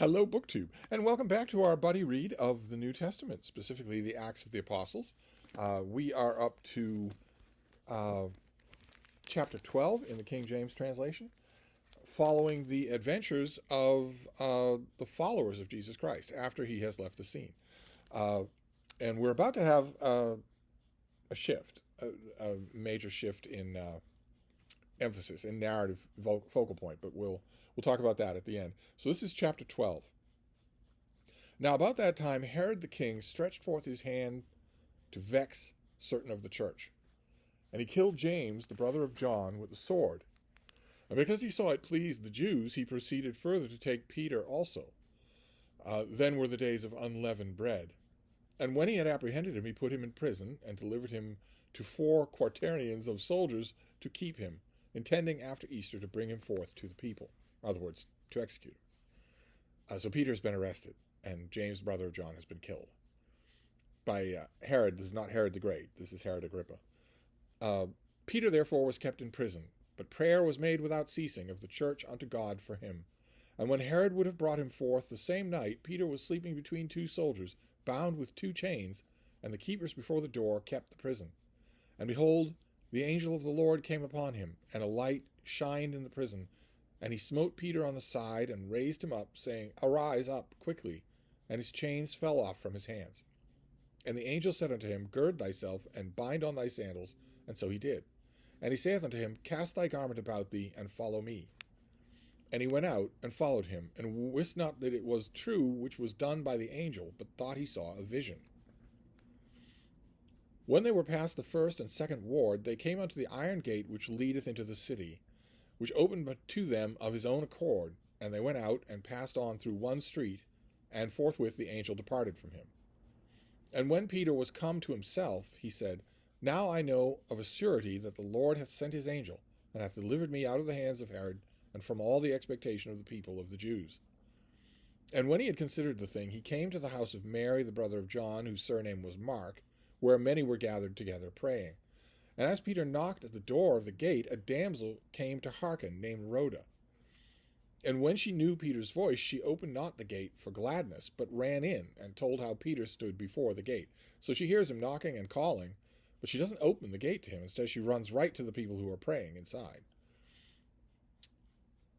Hello, BookTube, and welcome back to our buddy read of the New Testament, specifically the Acts of the Apostles. We are up to uh, chapter 12 in the King James translation, following the adventures of the followers of Jesus Christ after he has left the scene. And we're about to have a shift, a major shift in emphasis, in narrative focal point, but we'll talk about that at the end. So this is chapter 12. Now about that time Herod the king stretched forth his hand to vex certain of the church, and he killed James, the brother of John, with the sword. And because he saw it pleased the Jews, he proceeded further to take Peter also. Then were the days of unleavened bread. And when he had apprehended him, he put him in prison, and delivered him to 4 quaternions of soldiers to keep him, intending after Easter to bring him forth to the people. In other words, to execute him. So Peter has been arrested, and James, brother of John, has been killed by Herod. This is not Herod the Great. This is Herod Agrippa. Peter therefore was kept in prison, but prayer was made without ceasing of the church unto God for him. And when Herod would have brought him forth the same night, Peter was sleeping between 2 soldiers, bound with 2 chains, and the keepers before the door kept the prison. And behold, the angel of the Lord came upon him, and a light shined in the prison. And he smote Peter on the side, and raised him up, saying, Arise up quickly. And his chains fell off from his hands. And the angel said unto him, Gird thyself, and bind on thy sandals. And so he did. And he saith unto him, Cast thy garment about thee, and follow me. And he went out, and followed him, and wist not that it was true which was done by the angel, but thought he saw a vision. When they were past the first and second ward, they came unto the iron gate which leadeth into the city, which opened to them of his own accord. And they went out, and passed on through one street, and forthwith the angel departed from him. And when Peter was come to himself, he said, Now I know of a surety that the Lord hath sent his angel, and hath delivered me out of the hands of Herod, and from all the expectation of the people of the Jews. And when he had considered the thing, he came to the house of Mary, the brother of John, whose surname was Mark, where many were gathered together praying. And as Peter knocked at the door of the gate, a damsel came to hearken, named Rhoda. And when she knew Peter's voice, she opened not the gate for gladness, but ran in, and told how Peter stood before the gate. So she hears him knocking and calling, but she doesn't open the gate to him. Instead, she runs right to the people who are praying inside.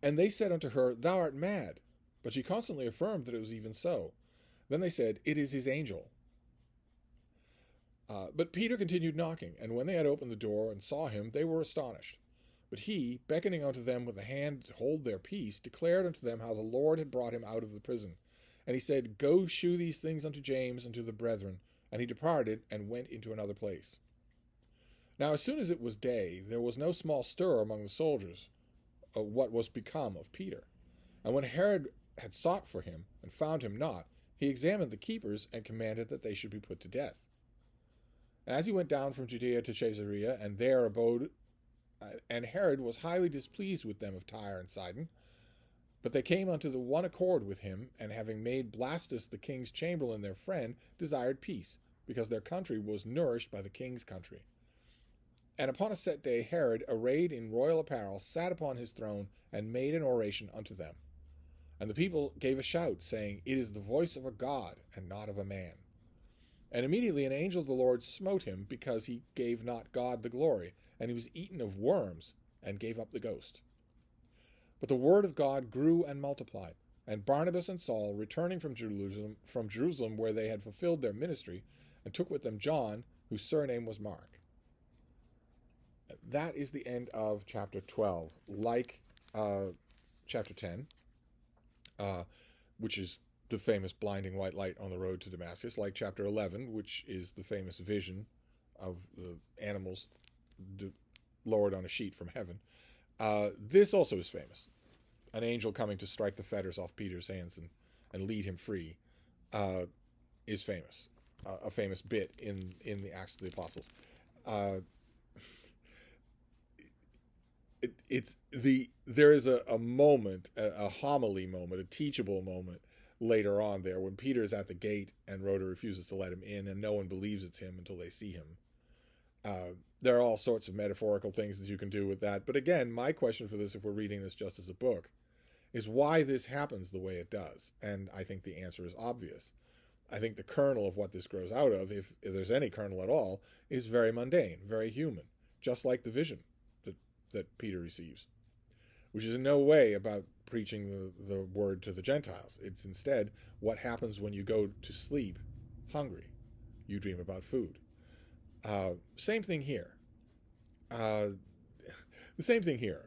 And they said unto her, Thou art mad. But she constantly affirmed that it was even so. Then they said, It is his angel. But Peter continued knocking, and when they had opened the door and saw him, they were astonished. But he, beckoning unto them with a hand to hold their peace, declared unto them how the Lord had brought him out of the prison. And he said, Go shew these things unto James and to the brethren. And he departed, and went into another place. Now as soon as it was day, there was no small stir among the soldiers of what was become of Peter. And when Herod had sought for him, and found him not, he examined the keepers, and commanded that they should be put to death. As he went down from Judea to Caesarea, and there abode, and Herod was highly displeased with them of Tyre and Sidon. But they came unto the one accord with him, and having made Blastus the king's chamberlain their friend, desired peace, because their country was nourished by the king's country. And upon a set day Herod, arrayed in royal apparel, sat upon his throne, and made an oration unto them. And the people gave a shout, saying, It is the voice of a God, and not of a man. And immediately an angel of the Lord smote him, because he gave not God the glory, and he was eaten of worms, and gave up the ghost. But the word of God grew and multiplied, and Barnabas and Saul, returning from Jerusalem, where they had fulfilled their ministry, and took with them John, whose surname was Mark. That is the end of chapter 12. Like chapter 10, which is the famous blinding white light on the road to Damascus, like chapter 11, which is the famous vision of the animals lowered on a sheet from heaven. This also is famous. An angel coming to strike the fetters off Peter's hands and lead him free is famous. A famous bit in the Acts of the Apostles. There is a moment, a homily moment, a teachable moment later on there when Peter is at the gate and Rhoda refuses to let him in, and no one believes it's him until they see him. There are all sorts of metaphorical things that you can do with that. But again, my question for this, if we're reading this just as a book, is why this happens the way it does. And I think the answer is obvious. I think the kernel of what this grows out of, if there's any kernel at all, is very mundane, very human, just like the vision that Peter receives, which is in no way about preaching the word to the Gentiles. It's instead what happens when you go to sleep hungry. You dream about food. Same thing here. The same thing here.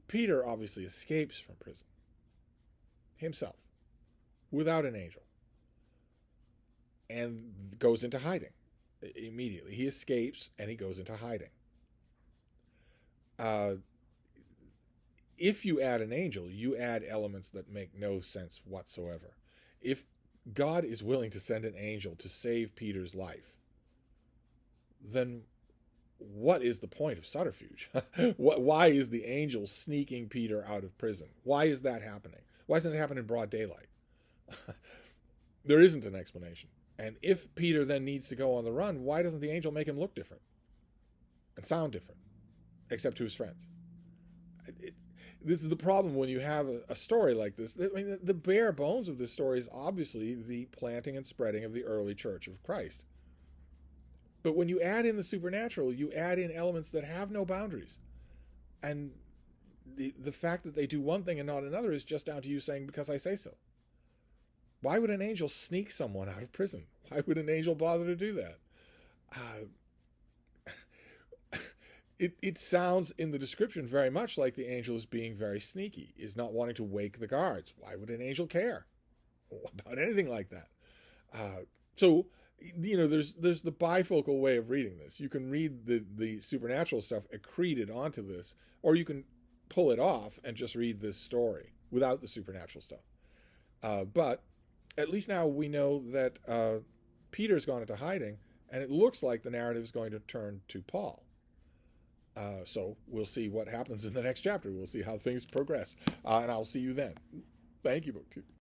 Peter obviously escapes from prison himself without an angel and goes into hiding immediately. He escapes and he goes into hiding. If you add an angel, you add elements that make no sense whatsoever. If God is willing to send an angel to save Peter's life, then what is the point of subterfuge? Why is the angel sneaking Peter out of prison? Why is that happening? Why doesn't it happen in broad daylight? There isn't an explanation. And if Peter then needs to go on the run, why doesn't the angel make him look different and sound different, except to his friends? This is the problem when you have a story like this. I mean, the bare bones of this story is obviously the planting and spreading of the early church of Christ. But when you add in the supernatural, you add in elements that have no boundaries. And the fact that they do one thing and not another is just down to you saying, because I say so. Why would an angel sneak someone out of prison? Why would an angel bother to do that? It sounds in the description very much like the angel is being very sneaky, is not wanting to wake the guards. Why would an angel care about anything like that? So, you know, there's the bifocal way of reading this. You can read the supernatural stuff accreted onto this, or you can pull it off and just read this story without the supernatural stuff. But at least now we know that Peter's gone into hiding, and it looks like the narrative is going to turn to Paul. So we'll see what happens in the next chapter. We'll see how things progress. And I'll see you then. Thank you, BookTube.